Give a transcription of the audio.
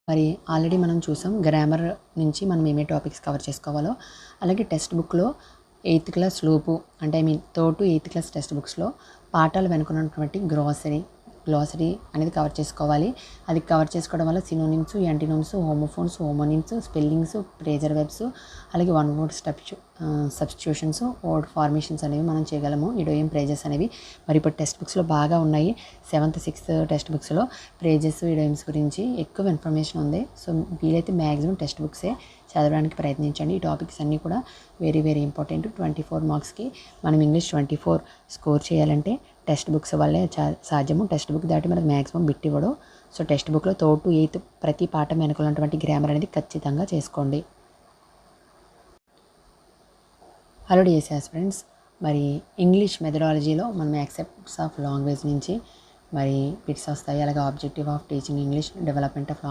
మరి ఆల్రెడీ మనం చూసాం గ్రామర్ నుంచి మనం ఏమే టాపిక్స్ కవర్ చేసుకోవాలో. అలాగే టెక్స్ట్ బుక్లో 8th క్లాస్ లోపు అంటే third to 8th class text బుక్స్లో పాఠాలు వెనుకున్నటువంటి గ్లాసరీ అనేది కవర్ చేసుకోవాలి. అది కవర్ చేసుకోవడం వల్ల synonyms, antonyms, homophones, homonyms, spellings, phrasal verbs, అలాగే one word substitutions, word formations అనేవి మనం చేయగలము. ఇడియోమ్ ఫ్రేజెస్ అనేవి మరి ఇప్పుడు టెక్స్ట్ బుక్స్లో బాగా ఉన్నాయి. 7th 6th టెక్స్ట్ బుక్స్లో ఫ్రేజెస్, ఇడియోమ్స్ గురించి ఎక్కువ ఇన్ఫర్మేషన్ ఉంది. సో వీలైతే మ్యాక్సిమం టెక్స్ట్ బుక్సే చదవడానికి ప్రయత్నించండి. ఈ టాపిక్స్ అన్నీ కూడా వెరీ వెరీ ఇంపార్టెంట్. 24 మార్క్స్కి మనం ఇంగ్లీష్ 24 స్కోర్ చేయాలంటే టెక్స్ట్ బుక్స్ వల్లే సాధ్యము. టెక్స్ట్ బుక్ దాటి మనకు మ్యాక్సిమం బిట్ ఇవ్వడు. సో టెక్స్ట్ బుక్లో 3rd to 8th ప్రతి పాఠం వెనుకున్నటువంటి గ్రామర్ అనేది ఖచ్చితంగా చేసుకోండి. హలో డియర్ ఫ్రెండ్స్, మరి ఇంగ్లీష్ మెథడాలజీలో మనం యాక్సెప్ట్స్ ఆఫ్ లాంగ్వేజ్ నుంచి మరి బిట్స్ వస్తాయి. అలాగే objective of teaching English, development of